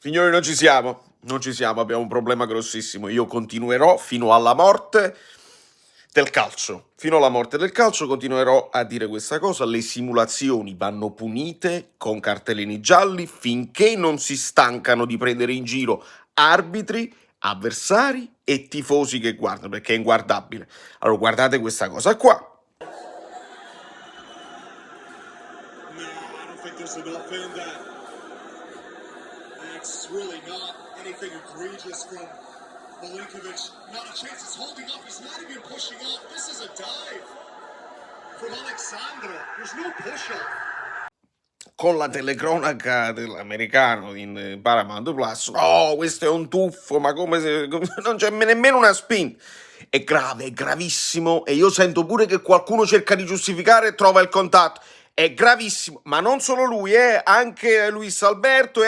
Signori, non ci siamo, abbiamo un problema grossissimo. Io continuerò fino alla morte del calcio. Fino alla morte del calcio continuerò a dire questa cosa. Le simulazioni vanno punite con cartellini gialli finché non si stancano di prendere in giro arbitri, avversari e tifosi che guardano, perché è inguardabile. Allora, guardate questa cosa qua. No, I don't think there's enough in that. It's really not anything egregious from Milinkovic. Not a chance. He's holding up. He's not even pushing up. This is a dive from Alexandro. There's no push-up. Con la telecronaca dell'americano in Paramount Plus, no, questo è un tuffo, ma non c'è nemmeno una spin. È grave, è gravissimo, e io sento pure che qualcuno cerca di giustificare e trova il contatto. È gravissimo, ma non solo lui, anche Luis Alberto e